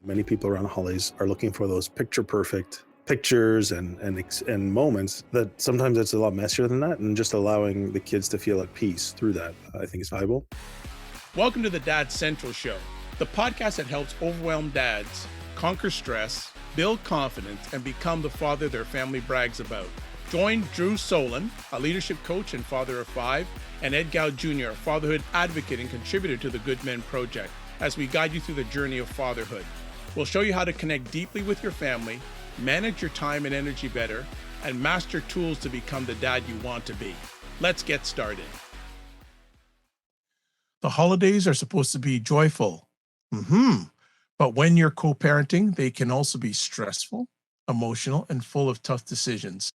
Many people around the holidays are looking for those picture perfect pictures and moments that sometimes it's a lot messier than that, and just allowing the kids to feel at peace through that, I think is valuable. Welcome to the Dad Central Show, the podcast that helps overwhelmed dads conquer stress, build confidence, and become the father their family brags about. Join Drew Solon, a leadership coach and father of five, and Ed Gow Jr., a fatherhood advocate and contributor to the Good Men Project, as we guide you through the journey of fatherhood. We'll show you how to connect deeply with your family, manage your time and energy better, and master tools to become the dad you want to be. Let's get started. The holidays are supposed to be joyful. But when you're co-parenting, they can also be stressful, emotional, and full of tough decisions.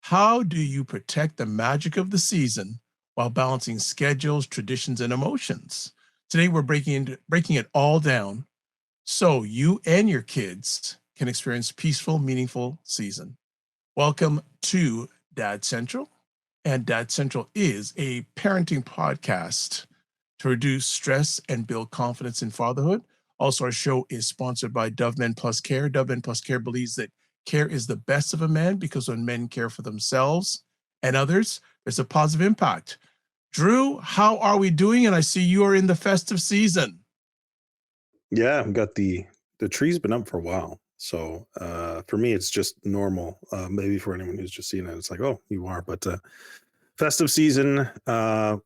How do you protect the magic of the season while balancing schedules, traditions, and emotions? Today, we're breaking it all down so you and your kids can experience peaceful, meaningful season. Welcome to Dad Central. And Dad Central is a parenting podcast to reduce stress and build confidence in fatherhood. Also, our show is sponsored by Dove Men Plus Care. Dove Men Plus Care believes that care is the best of a man because when men care for themselves and others, there's a positive impact. Drew, how are we doing? And I see you are in the festive season. Yeah, I've got the tree's been up for a while. So for me, it's just normal. Maybe for anyone who's just seeing it, it's like, oh, you are. But festive season,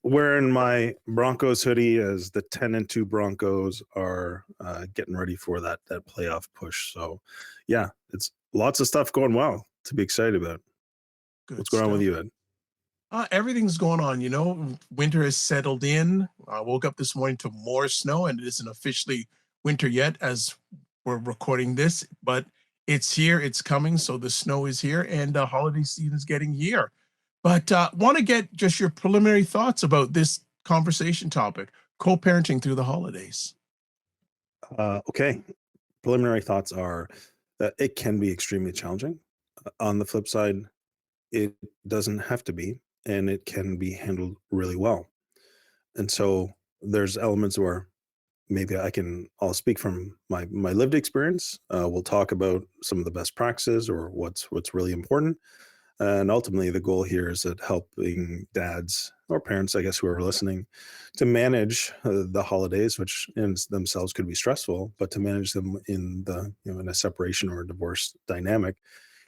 wearing my Broncos hoodie as the 10-2 Broncos are getting ready for that playoff push. So yeah, it's lots of stuff going well to be excited about. Good What's going on with stuff. you, Ed? Everything's going on. Winter has settled in. I woke up this morning to more snow, and it isn't officially winter yet as we're recording this, but it's here, it's coming. So the snow is here, and the holiday season is getting here. But want to get just your preliminary thoughts about this conversation topic, co-parenting through the holidays. Okay. Preliminary thoughts are that it can be extremely challenging. On the flip side, it doesn't have to be, and it can be handled really well. And so there's elements where maybe I'll speak from my lived experience. We'll talk about some of the best practices or what's really important. And ultimately, the goal here is that helping dads or parents, I guess, who are listening, to manage the holidays, which in themselves could be stressful, but to manage them in in a separation or a divorce dynamic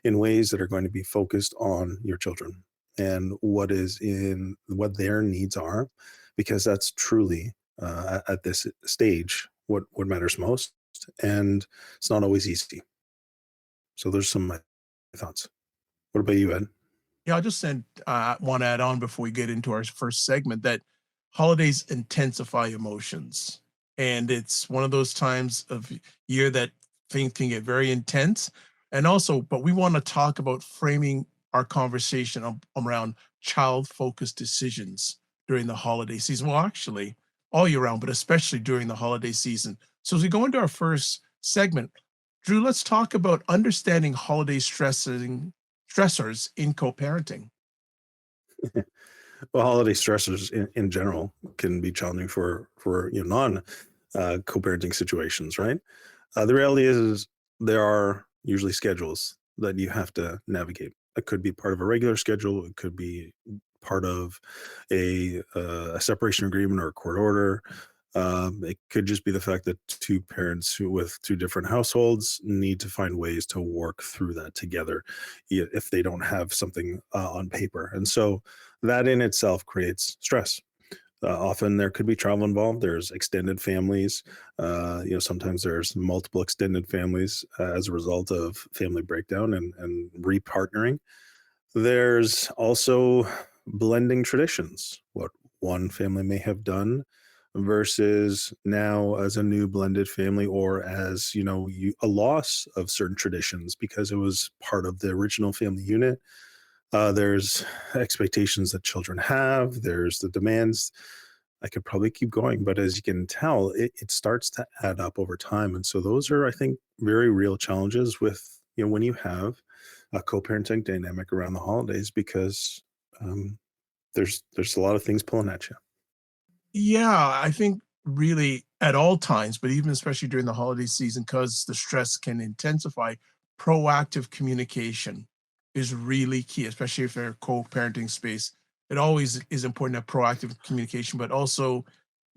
in ways that are going to be focused on your children and what their needs are, because that's truly at this stage what matters most, and it's not always easy. So there's some of my thoughts. What about you, Ed? Yeah, I'll just want to add on before we get into our first segment that holidays intensify emotions. And it's one of those times of year that things can get very intense. And also, but we want to talk about framing our conversation around child-focused decisions during the holiday season. Well, actually, all year round, but especially during the holiday season. So as we go into our first segment, Drew, let's talk about understanding holiday stressors in co-parenting. Well, holiday stressors in general can be challenging for non co-parenting situations, right? The reality is there are usually schedules that you have to navigate. It could be part of a regular schedule. It could be part of a separation agreement or a court order. It could just be the fact that two parents with two different households need to find ways to work through that together if they don't have something on paper. And so that in itself creates stress. Often there could be travel involved. There's extended families. Sometimes there's multiple extended families as a result of family breakdown and repartnering. There's also blending traditions, what one family may have done versus now as a new blended family, or as a loss of certain traditions because it was part of the original family unit. There's expectations that children have. There's the demands. I could probably keep going, but as you can tell, it starts to add up over time. And so those are, I think, very real challenges with, when you have a co-parenting dynamic around the holidays, because um, there's a lot of things pulling at you. Yeah, I think really at all times, but even especially during the holiday season, because the stress can intensify, proactive communication is really key, especially if they're a co-parenting space. It always is important to have proactive communication, but also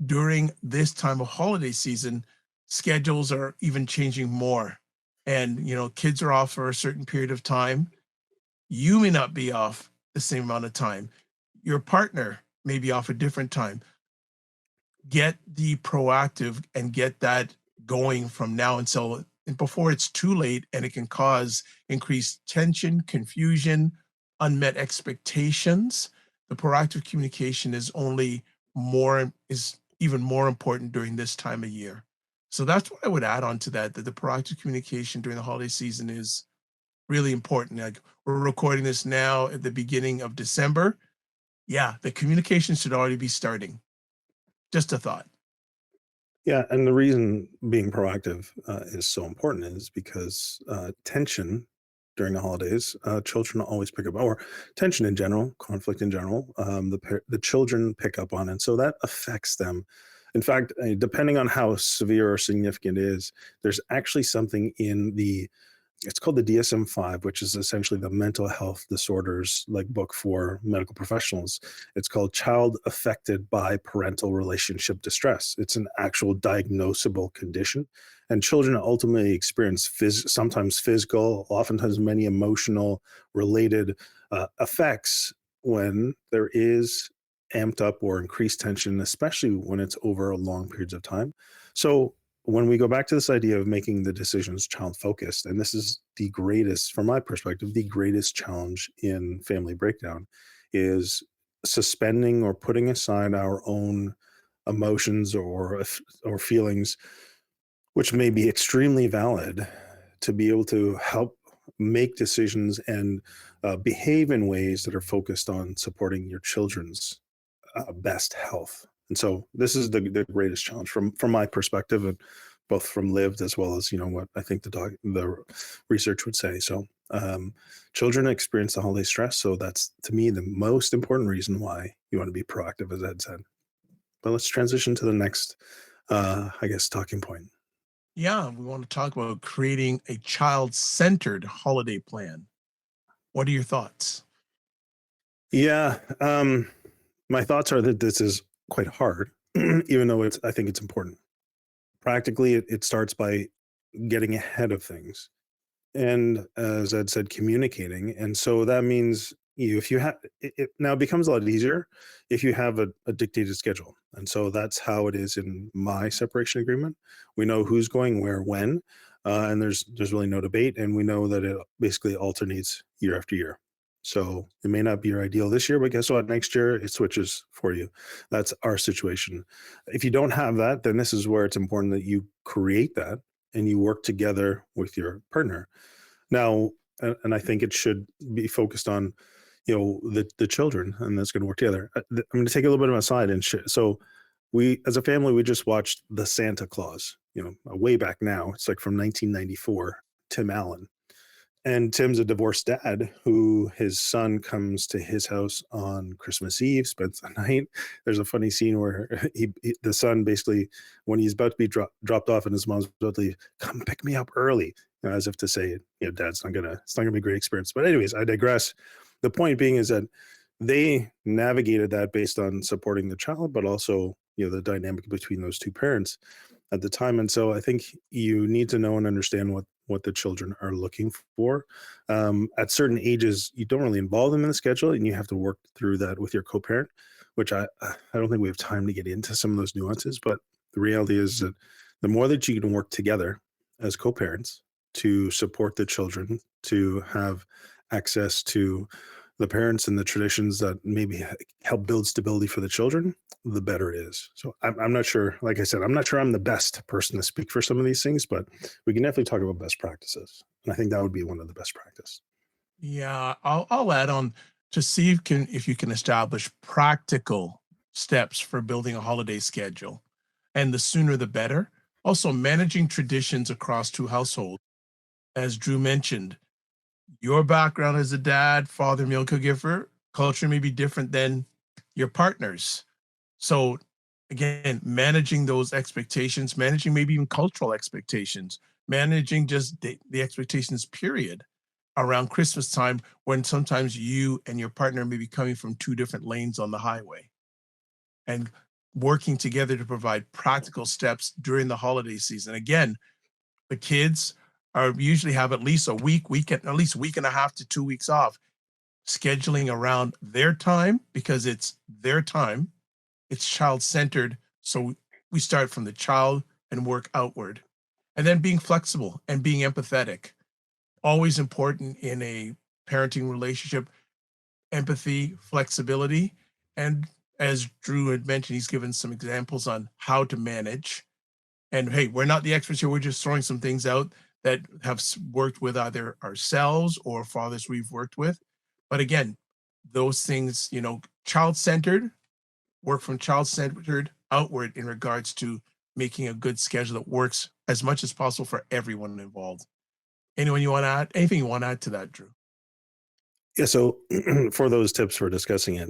during this time of holiday season, schedules are even changing more. And kids are off for a certain period of time. You may not be off the same amount of time. Your partner may be off a different time. Get the proactive and get that going from now until and before it's too late, and it can cause increased tension, confusion, unmet expectations. The proactive communication is even more important during this time of year. So that's what I would add on to that, that the proactive communication during the holiday season is really important. Like, we're recording this now at the beginning of December. Yeah, the communication should already be starting. Just a thought. Yeah, and the reason being proactive is so important is because tension during the holidays, children always pick up, or tension in general, conflict in general, the children pick up on it, so that affects them. In fact, depending on how severe or significant it is, there's actually something in the it's called the DSM-5, which is essentially the mental health disorders like book for medical professionals. It's called Child Affected by Parental Relationship Distress. It's an actual diagnosable condition, and children ultimately experience sometimes physical, oftentimes many emotional related effects when there is amped up or increased tension, especially when it's over long periods of time. So when we go back to this idea of making the decisions child focused, and this is the greatest, from my perspective, the greatest challenge in family breakdown is suspending or putting aside our own emotions or feelings, which may be extremely valid, to be able to help make decisions and behave in ways that are focused on supporting your children's best health. And so this is the greatest challenge from my perspective, and both from lived as well as what I think the research would say. So children experience the holiday stress, so that's to me the most important reason why you want to be proactive, as Ed said. But let's transition to the next, I guess, talking point. Yeah, we want to talk about creating a child-centered holiday plan. What are your thoughts? Yeah, my thoughts are that this is quite hard, even though I think it's important. Practically, it starts by getting ahead of things. And as Ed said, communicating. And so that means if you have now it becomes a lot easier if you have a dictated schedule. And so that's how it is in my separation agreement. We know who's going where when, and there's really no debate. And we know that it basically alternates year after year. So it may not be your ideal this year, but guess what? Next year it switches for you. That's our situation. If you don't have that, then this is where it's important that you create that and you work together with your partner. Now, and I think it should be focused on, the children, and that's going to work together. I'm going to take a little bit of an aside and so we, as a family, we just watched The Santa Claus, way back now. It's like from 1994, Tim Allen. And Tim's a divorced dad who his son comes to his house on Christmas Eve, spends the night. There's a funny scene where the son basically, when he's about to be dropped off and his mom's about to leave, come pick me up early, as if to say, Dad's it's not gonna be a great experience. But anyways, I digress. The point being is that they navigated that based on supporting the child, but also the dynamic between those two parents at the time. And so I think you need to know and understand what the children are looking for. At certain ages, you don't really involve them in the schedule, and you have to work through that with your co-parent, which I don't think we have time to get into some of those nuances. But the reality is that the more that you can work together as co-parents to support the children, to have access to the parents and the traditions that maybe help build stability for the children, the better it is. So I'm not sure, like I said, I'm not sure I'm the best person to speak for some of these things, but we can definitely talk about best practices. And I think that would be one of the best practice. Yeah, I'll add on to see if you can establish practical steps for building a holiday schedule, and the sooner the better. Also, managing traditions across two households, as Drew mentioned, your background as a dad, father, meal caregiver, culture may be different than your partner's. So again, managing those expectations, managing maybe even cultural expectations, managing just the expectations, period, around Christmas time when sometimes you and your partner may be coming from two different lanes on the highway and working together to provide practical steps during the holiday season. Again, the kids are usually have at least a weekend, at least week and a half to 2 weeks off, scheduling around their time because it's their time. It's child centered. So we start from the child and work outward. And then being flexible and being empathetic. Always important in a parenting relationship, empathy, flexibility. And as Drew had mentioned, he's given some examples on how to manage. And hey, we're not the experts here. We're just throwing some things out that have worked with either ourselves or fathers we've worked with. But again, those things, child centered, work from child centered outward in regards to making a good schedule that works as much as possible for everyone involved. Anyone you want to add? Anything you want to add to that, Drew? Yeah. So for those tips for discussing it,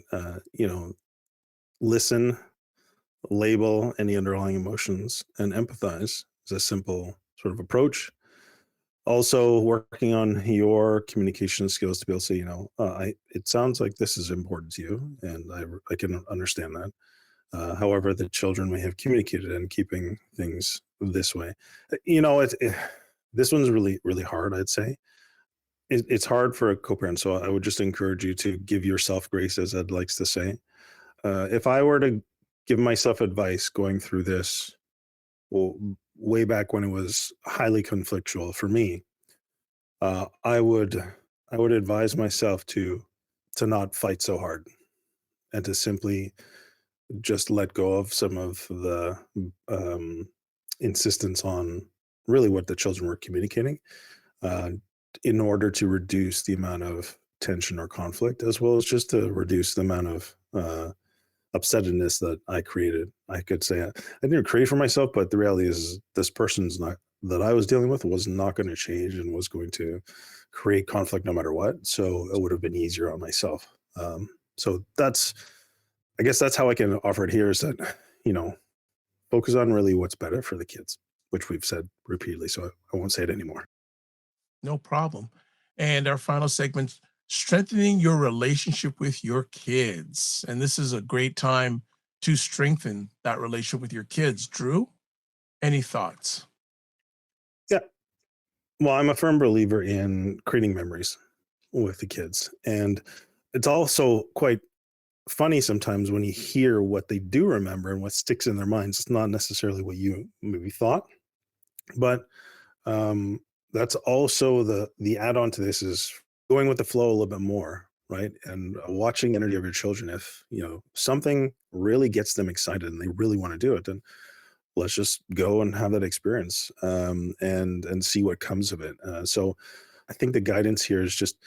listen, label any underlying emotions, and empathize is a simple sort of approach. Also, working on your communication skills to be able to say, it sounds like this is important to you, and I can understand that. However, the children may have communicated and keeping things this way. This one's really, really hard, I'd say. It's hard for a co-parent, so I would just encourage you to give yourself grace, as Ed likes to say. If I were to give myself advice going through this, well, way back when it was highly conflictual for me, uh, I would I would advise myself to not fight so hard and to simply just let go of some of the um, insistence on really what the children were communicating, uh, in order to reduce the amount of tension or conflict, as well as just to reduce the amount of upsetness that I created. I could say I didn't create for myself, but the reality is this person's not that I was dealing with was not going to change and was going to create conflict no matter what. So it would have been easier on myself. So I guess that's how I can offer it here is that, you know, focus on really what's better for the kids, which we've said repeatedly. So I won't say it anymore. No problem. And our final segment, strengthening your relationship with your kids. And this is a great time to strengthen that relationship with your kids. Drew, any thoughts? Yeah. Well, I'm a firm believer in creating memories with the kids. And it's also quite funny sometimes when you hear what they do remember and what sticks in their minds. It's not necessarily what you maybe thought, but um, that's also the add-on to this is going with the flow a little bit more, right? And watching the energy of your children. If something really gets them excited and they really want to do it, then let's just go and have that experience, and see what comes of it. So I think the guidance here is just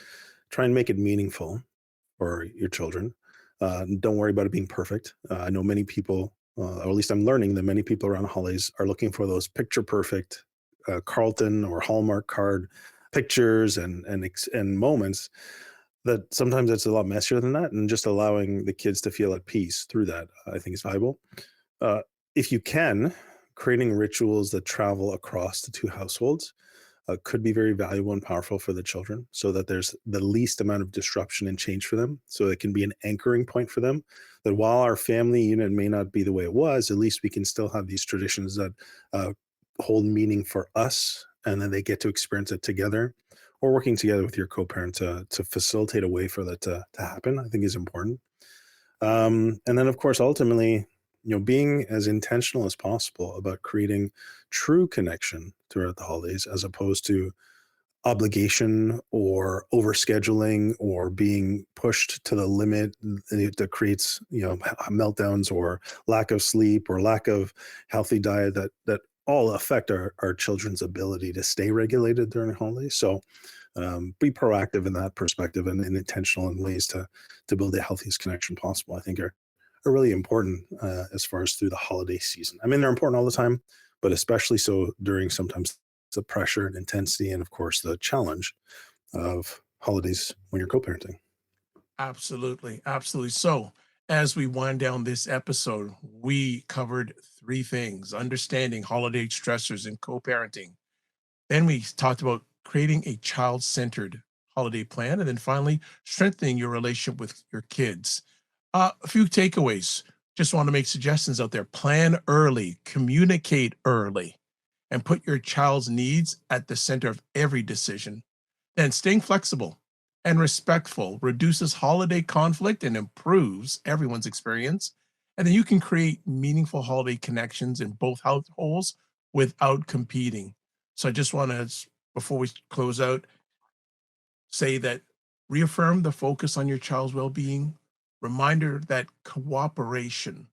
try and make it meaningful for your children. Don't worry about it being perfect. I know many people, or at least I'm learning that many people around the holidays are looking for those picture perfect Carlton or Hallmark card pictures and moments. That sometimes it's a lot messier than that, and just allowing the kids to feel at peace through that, I think, is valuable. Uh, if you can, creating rituals that travel across the two households could be very valuable and powerful for the children so that there's the least amount of disruption and change for them. So it can be an anchoring point for them that while our family unit may not be the way it was, at least we can still have these traditions that uh, hold meaning for us. And then they get to experience it together or working together with your co-parent to facilitate a way for that to happen, I think is important. And then, of course, ultimately, being as intentional as possible about creating true connection throughout the holidays, as opposed to obligation or overscheduling or being pushed to the limit that creates, meltdowns or lack of sleep or lack of healthy diet that all affect our children's ability to stay regulated during the holidays. So be proactive in that perspective and intentional in ways to build the healthiest connection possible. I think are really important as far as through the holiday season. I mean, they're important all the time, but especially so during sometimes the pressure and intensity, and of course the challenge of holidays when you're co-parenting. Absolutely. Absolutely. So, As we wind down this episode, we covered three things: understanding holiday stressors and co parenting. Then we talked about creating a child centered holiday plan. And then finally, strengthening your relationship with your kids. A few takeaways. Just want to make suggestions out there. Plan early, communicate early, and put your child's needs at the center of every decision. Then staying flexible and respectful reduces holiday conflict and improves everyone's experience. And then you can create meaningful holiday connections in both households without competing. So I just want to, before we close out, say that reaffirm the focus on your child's well being, reminder that cooperation,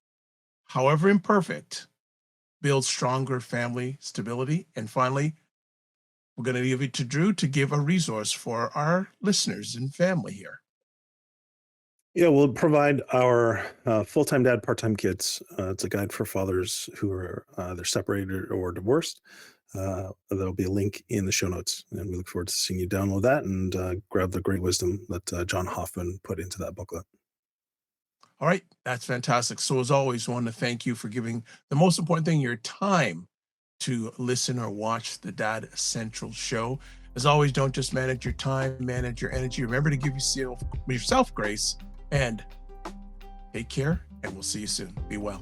however imperfect, builds stronger family stability. And finally, we're going to leave it to Drew to give a resource for our listeners and family here. Yeah, we'll provide our full-time dad, part-time kids. It's a guide for fathers who are either separated or divorced. There'll be a link in the show notes, and we look forward to seeing you download that and grab the great wisdom that John Hoffman put into that booklet. All right, that's fantastic. So, as always, I want to thank you for giving the most important thing, your time, to listen or watch the Dad Central show. As always, don't just manage your time, manage your energy. Remember to give yourself grace and take care, and we'll see you soon. Be well.